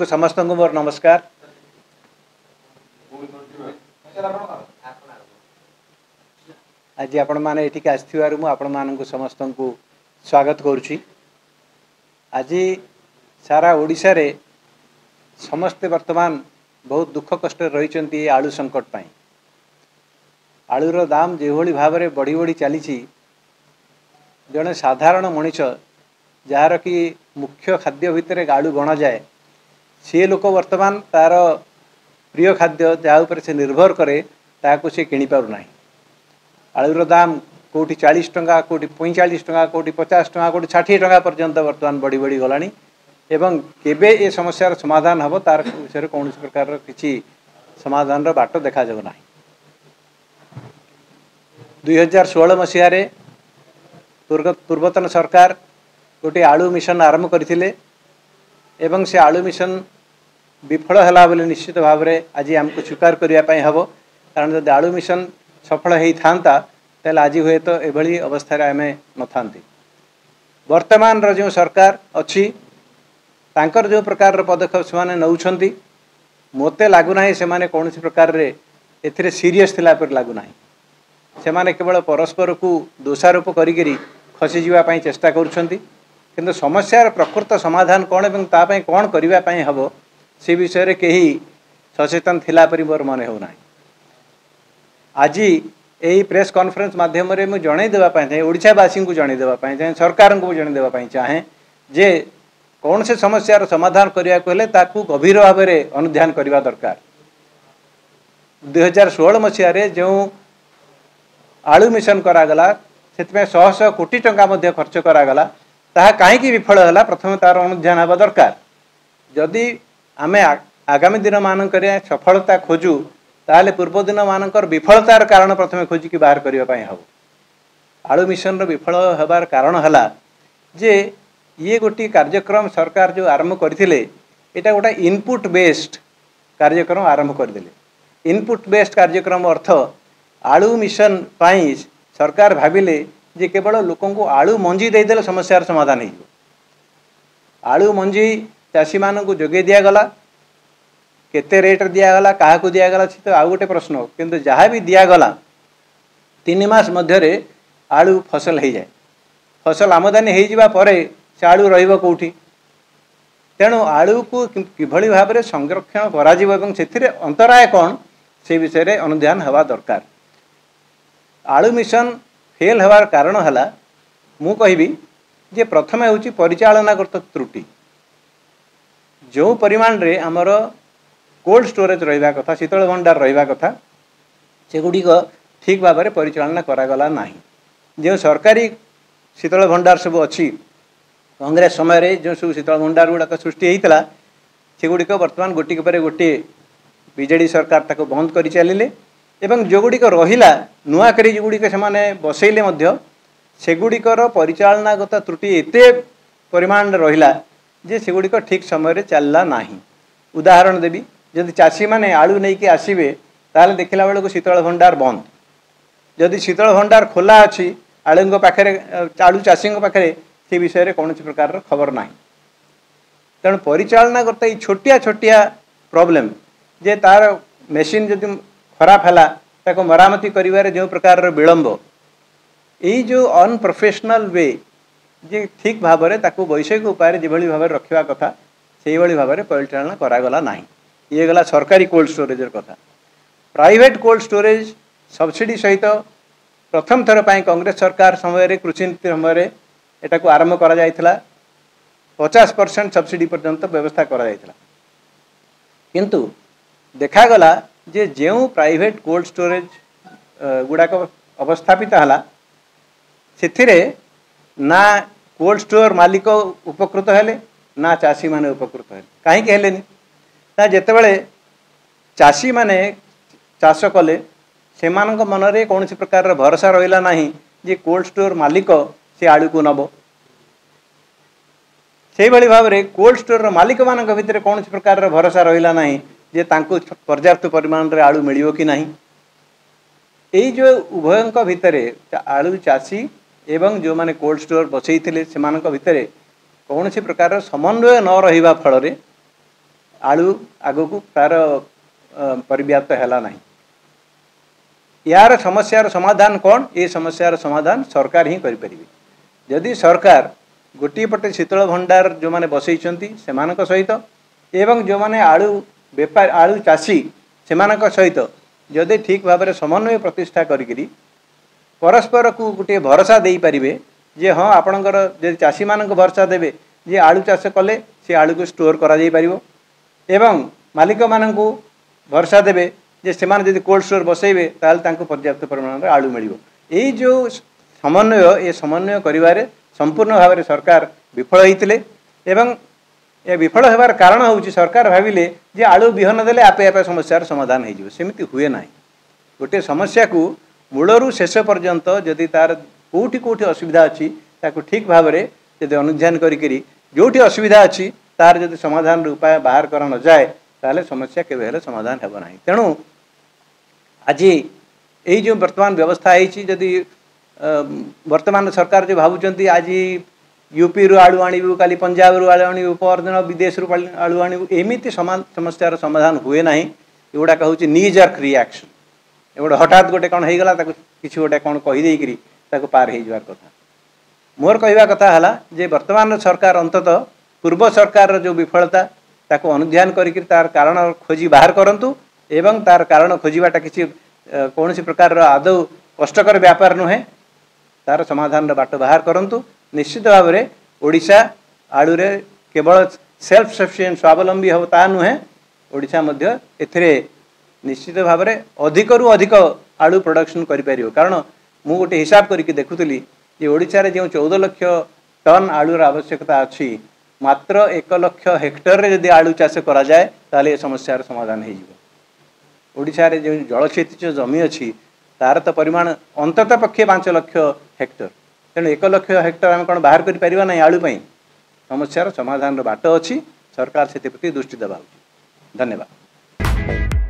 आपको समस्त को मोर नमस्कार। आज आपण माने एठिक आस्थिवार मु आपण मानकु समस्त को स्वागत करुछि। आज सारा ओडिशा रे समस्ते वर्तमान बहुत दुख कष्ट रही आलू संकट पाई। आलूर दाम जेभली भाव में बढ़ी बढ़ी चली जड़े साधारण मनीष जार कि मुख्य खाद्य भितर आलू गणा जाए सी लोक वर्तमान तार प्रिय खाद्य जहाँ से निर्भर करे ताकू से किणी पारना। आलूर दाम कौटी 40 टंका कौटी 45 टंका कौटी 50 टंका कौटी 60 टंका पर्यंत वर्तमान बढ़ी बढ़ी गलानी एवं केबे ए समस्यार समाधान हम तार विषय कौन प्रकार किसी समाधान बाट देखा जाऊ ना। 2016 मसीह पूर्वतन सरकार गोटे आलू मिशन आरंभ करथिले एवं से आलू मिशन विफल है बोले निश्चित भाव में आज आमको स्वीकार करने हम कारण जब आलू मिशन सफल होता तेल आज हुए तो यही अवस्था आम न था। वर्तमान जो सरकार अच्छी तांकर जो प्रकार पदक्षेप से नौकरी मत लगुना से कौन प्रकार एथिरे सीरियस थिला पर लगुना से केवल परस्पर को दोषारोप करी खसी जावाई चेष्टा करुछंती किंतु समस्यार प्रकृत समाधान कौन एवं तापाई कौन करने हम से विषय रे कहीं सचेतन थिला परि मोर मन होना। आज यही प्रेस कॉन्फ्रेंस माध्यम रे मुझे जणै देबा चाहे ओडिशावासी को जणै देबा चाहे सरकार को जणै देबा चाहे जे कौन से समस्यार समाधान करने को हेले ताकू गभीर भाव में अनुध्यान करने दरकार। 2016 मसीह जो आलू मिशन करागला से 100 कोटी टंका खर्च करागला ताहा कहीं विफल है प्रथम तार अनुध्यान हवा दरकार। जदि आमे आगामी दिन मानक सफलता खोजु ताले पूर्व दिन मानक विफलतार कारण प्रथम खोजिकी बाहर करने हम। आलू मिशन विफल हबार कारण है जे ये गोटी कार्यक्रम सरकार जो आरंभ करथिले एटा गोटा इनपुट बेस्ड कार्यक्रम आरंभ करदेले। इनपुट बेस्ड कार्यक्रम अर्थ आलू मिशन पाई सरकार भाविले जे केवल लोकों को आलू मंजी देदेले समस्यार समाधान हो। आलू मंजी चाषी मान को जोगे दिगला केते रेट दिगला क्या दिगला तो आउ गोटे प्रश्न किंतु जहाँ भी दिगला 3 मास मध्य आलू फसल हो जाए। फसल आमदानी हो से आलू रहिबो कोठी तेणु आलू को किभली भाव में संरक्षण करा से अंतराय कौन से विषय रे अनुध्यान हवा दरकार। आलू मिशन फेल हवार कारण है मु कहबी जे प्रथम होची परिचालनागत त्रुटि। जो परिमाण रे हमर कोल्ड स्टोरेज रहिबा कथा शीतल भंडार रहिबा कथा सेगुड़िक ठीक भाव में परिचालना करागला नाही। जो सरकारी शीतल भंडार सब अच्छी कांग्रेस समय जो सब शीतल भंडार गुड़ाक सृष्टि होता सेगुड़िक बर्तमान गोटी पर गोटे बीजेडी सरकार ताको बंद कर चलिले एवं जो गुड़िक रहिला नुआ करी गुड़िक से बसैले सेगुड़िकर परिचालनागत त्रुटि एते परिमाण रहिला जे सेगुड़िक ठीक समय चलला नाही। उदाहरण देवी जदि चाषी मैंने आलू नहीं कि आसबे ताले देखला बेलू शीतल भंडार बंद जदि शीतल भंडार खोला अच्छी आलू पाखे आलू चाषी पाखे से विषय में कौन प्रकार खबर ना। तेणु परिचालनागत ये छोटिया छोटिया प्रॉब्लम जे तार मेसीन जदि खराब है ताको मरामती करिवारे जो प्रकार विलंब यही जो अनप्रोफेशनल वे जे ठीक भाव में ताको वैषयिक उपाय जिभली भाव रखा कथा से भाव में परिचालना करागला नाही। ये गला सरकारी कोल्ड स्टोरेजर कथा। प्राइवेट कोल्ड स्टोरेज सब्सिडी सहित प्रथम थर पर कांग्रेस सरकार समय कृषि नीति समय एटा को आरंभ करा जायथिला 50% सब्सिडी पर्यंत व्यवस्था करा जायथिला किंतु देखागला जे जो प्राइवेट कोल्ड स्टोरेज गुड़ाक अवस्थापित है से ना कोल्ड स्टोर मालिक उपकृत हेले ना चाषी माने उपकृत हेले कहीं हेलेनी ना जेतेबेले चाषी माने चाष कले से मन रे कौन प्रकार भरोसा रहिला नाही जे कोल्ड स्टोर मालिक से आलू को नब से भाव में कोल्ड स्टोर मालिक मान भितर कौन प्रकार भरोसा रहिला नाही जे तांको पर्याप्त परिमाण रे आलू मिलियो कि नहीं। यही जो उभयंक भितर आलू चाषी एवं जो माने कोल्ड स्टोर बसई थे से भितर कौन प्रकार समन्वय न रहिबा फल आलू आगक तार परिव्याप्त है ना। यार समस्यार समाधान कौन? ये समस्यार समाधान सरकार ही करें। जदि सरकार गोटे पटे शीतल भंडार जो मैंने बसई से सहित एवं जो मैंने आलू बेपार आलू चाषी से सहित जदि ठीक भाव में समन्वय प्रतिष्ठा करी परस्पर को गोटे भरोसा दे पारे जे हाँ आपणकर जब चाषी मान भरोसा देवे जे आलू चाष कले से आलू को स्टोर करा पारिबो एवं मालिक मान भरोसा देवे जे से जब कोल्ड स्टोर बसैबे ताल पर्याप्त परिमाण आलू मिल जो समन्वय ये समन्वय करिवारे संपूर्ण भाव में सरकार विफल होते एवं ए विफल होबार कारण हूँ सरकार भाविले जे आलू बिहन देले आपे आपे समस्यार समाधान हो सेमती हुए ना। गोटे समस्या को मूलरू शेष पर्यंत जदि तार कोठी कोठी असुविधा अच्छी ताकू ठीक भाव में जब अनुध्यान करी जोटी असुविधा अच्छी तार जब समाधान उपाय बाहर कर न जाए ताले समस्या केवे समाधान हेब ना। तेणु आज यही जो वर्तमान व्यवस्था होती वर्तमान सरकार जो भावुं आज यूपी रु आलू आणबू काली पंजाब रु आलू आणबू परदिन विदेश रु आलू आणबू एमती समस्यार समाधान हुए ना। एगुड़ा हूँ नी जर्क रिएक्शन एगोटे हठात गोटे कौन होगा किसी गोटे कौन कहीदेकरी पार हो जावार कथा। मोर कहवा कथा है जे वर्तमान सरकार अंततः पूर्व सरकार जो विफलता ताको अनुध्यान तार कारण खोजी बाहर करंतु एवं तार कारण खोजाटा किसी कौन प्रकार आदौ कष्टकर व्यापार नुहे तार समाधान बाट बाहर करंतु। निश्चित भाव में ओडिशा आलू रे केवल सेल्फ सफिशिएंट स्वावलंबी हो ता नुहे ओडिशा मध्य एथिरे निश्चित भाव में अधिक रु अधिक आलू प्रोडक्शन करिपारियो। कारण मु गोटे हिसाब करके देखुली जे ओडिशा रे जो 14 लाख टन आलूर आवश्यकता अच्छी मात्र 1 लाख हेक्टर रे यदि आलू चाष करा जाए ताले समस्यार समाधान हो। ओडिशा रे जो जलक्षेत्र जमी अच्छी तार तो परिमाण अंततः पक्षे 5 लाख हेक्टर तेणु 1 लाख हेक्टर आम कौन बाहर कर ना आलू समस्यार समाधान बाट अच्छी सरकार से दृष्टि देवा। धन्यवाद।